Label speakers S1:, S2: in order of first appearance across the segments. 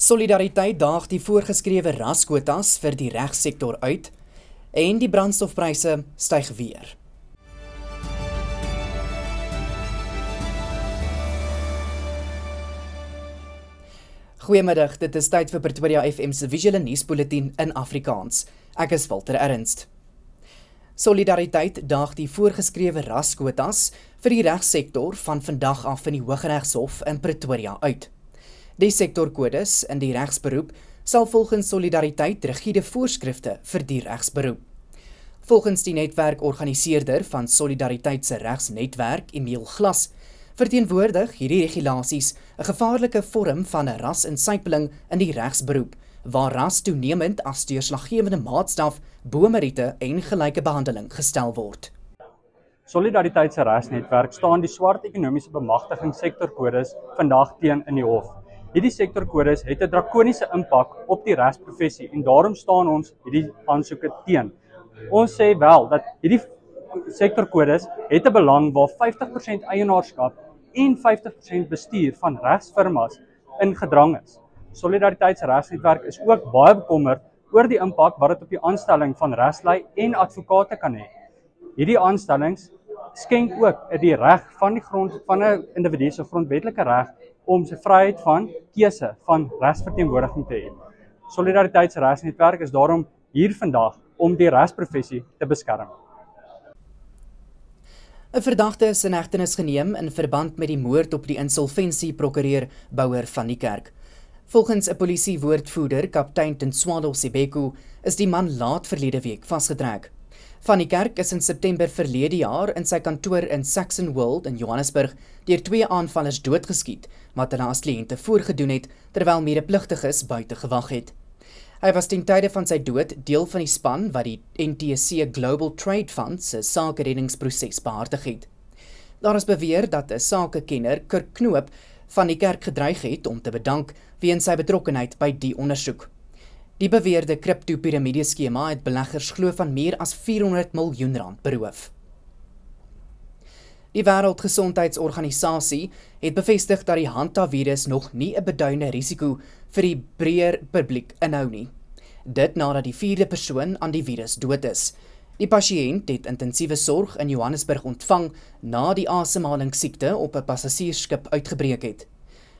S1: Solidariteit daag die voorgeskrewe raskwotas vir die regssektor uit en die brandstofpryse styg weer. Goeiemiddag, dit is tyd vir Pretoria FM se visuele nuusbulletin in Afrikaans. Ek is Walter Ernst. Solidariteit daag die voorgeskrewe raskwotas vir die regssektor van vandag af in die Hooggeregshof in Pretoria uit. Die sektorkodes in die regsberoep sal volgens Solidariteit rigiede voorskrifte vir die regsberoep. Volgens die netwerkorganiseerder van Solidariteit se regsnetwerk, Emil Glas, verteenwoordig hierdie regulasies 'n gevaarlike vorm van 'n rasinsypeling in die regsberoep, waar ras toenemend as deurslaggewende maatstaf bo meriete en gelyke behandeling gestel word.
S2: Solidariteit se regsnetwerk staan die swart ekonomiese bemagtigingssektorkodes vandag teen in die hof. Hierdie sektorkodes het 'n drakoniese impak op die regsprofessie en daarom staan ons hierdie aansoeke teen. Ons sê wel dat hierdie sektorkodes het 'n belang waar 50% eienaarskap en 50% bestuur van regsfirmas in gedrang is. Solidariteit se regsnetwerk is ook baie bekommerd oor die impak wat dit op die aanstelling van regslei en advokate kan hê. Hierdie aanstellings skenk ook die reg van 'n individu se grondwetlike reg om sy vryheid van keuse van regsverteenwoordiging te hê. Solidariteit se regsnetwerk is daarom hier vandag om die regsprofessie te beskerm.
S1: 'n Verdagte is in hegtenis geneem in verband met die moord op die insolvensieprokureur Bouwer van die Kerk. Volgens 'n polisiewoordvoerder, kaptein Tenswalo Sibeko, is die man laat verlede week vasgetrek. Van die Kerk is in September verlede jaar in sy kantoor in Saxon World in Johannesburg deur 2 aanvallers doodgeskiet, wat hulle as kliënte voorgedoen het, terwyl medepligtiges buite gewag het. Hy was ten tye van sy dood deel van die span wat die NTSC Global Trade Fund se sakereddingsproses behartig het. Daar is beweer dat 'n sakekenner, Kirk Knoop, van die Kerk gedreig het om te bedank weens sy betrokkenheid by die ondersoek. Die beweerde kripto-piramideskema het beleggers glo van meer as R400 miljoen beroof. Die Wêreldgesondheidsorganisasie het bevestig dat die hantavirus nog nie 'n beduidende risiko vir die breër publiek inhou nie. Dit nadat die 4de persoon aan die virus dood is. Die pasiënt het intensiewe sorg in Johannesburg ontvang na die asemhalingssiekte op 'n passasiersskip uitgebreek het.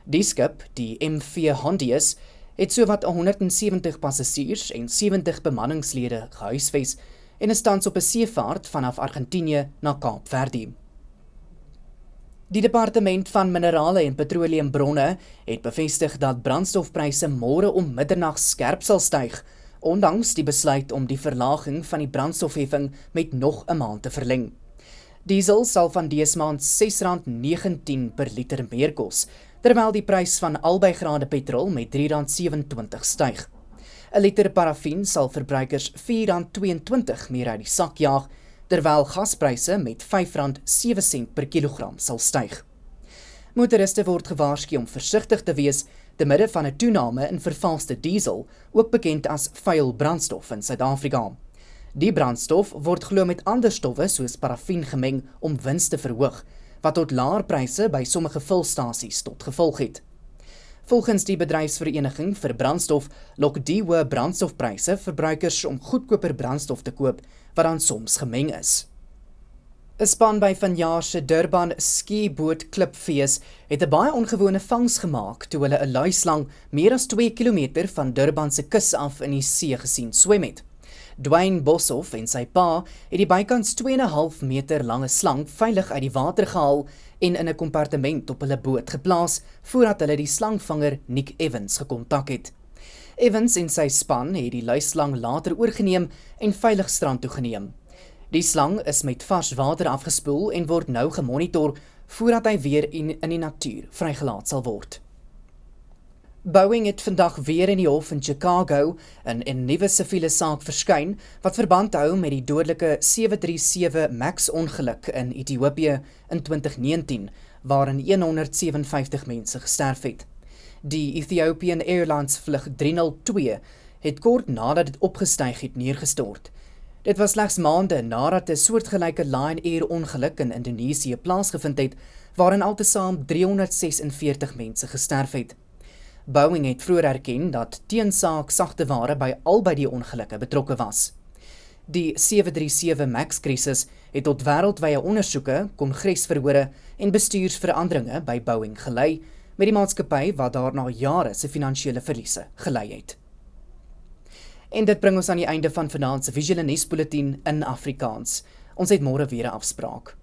S1: Die skip, die MV Hondius, het sowat 170 passasiers en 70 bemanningslede gehuisves en is tans op 'n seevaart vanaf Argentinië na Kaapverde. Die Departement van Minerale en Petroleumbronne het bevestig dat brandstofpryse môre om middernag skerp sal styg, ondanks die besluit om die verlaging van die brandstofheffing met nog 'n maand te verleng. Diesel sal van dese maand R6.19 per liter meer kos, terwyl die prys van albei grade petrol met R3.27 styg. 'n liter parafien sal verbruikers R4.22 meer uit die sak jaag, terwyl gaspryse met R5.07 per kilogram sal styg. Motoriste word gewaarsku om versigtig te wees te midde van 'n toename in vervalste diesel, ook bekend as vuil brandstof in Suid-Afrika. Die brandstof word glo met ander stowwe soos parafien gemeng om wins te verhoog, wat tot laer pryse by sommige vulstasies tot gevolg het. Volgens die bedryfsvereniging vir brandstof lok die hoë brandstofpryse verbruikers om goedkoper brandstof te koop, wat dan soms gemeng is. 'n Span by vanjaar se Durban skieboot klipfees het 'n baie ongewone vangs gemaak toe hulle 'n luislang meer as 2 kilometer van Durban se kus af in die see gesien swem het. Dwayne Boshoff en sy pa het die bykans 2,5 meter lange slang veilig uit die water gehaal en in 'n kompartement op hulle boot geplaas voordat hulle die slangvanger Nick Evans gekontak het. Evans en sy span het die luislang later oorgeneem en veilig strand toe geneem. Die slang is met vars water afgespoel en word nou gemonitor voordat hy weer in die natuur vrygelaat sal word. Boeing het vandag weer in die hof in Chicago in 'n nuwe siviele saak verskyn wat verband hou met die dodelike 737 MAX ongeluk in Ethiopië in 2019, waarin 157 mense gesterf het. Die Ethiopian Airlines vlug 302 het kort nadat dit opgestyg het neergestort. Dit was slegs maande nadat 'n soortgelyke Lion Air ongeluk in Indonesië plaasgevind het, waarin altesaam 346 mense gesterf het. Boeing het vroeër erken dat teensaak sagte ware by albei die ongelukke betrokke was. Die 737 MAX-krisis het tot wêreldwye ondersoeke, kongresverhore en bestuursveranderinge by Boeing gelei, met die maatskappy wat daarna jare se finansiële verliese gelei het. En dit bring ons aan die einde van vanaand se Visuele Nuusbulletin in Afrikaans. Ons het môre weer 'n afspraak.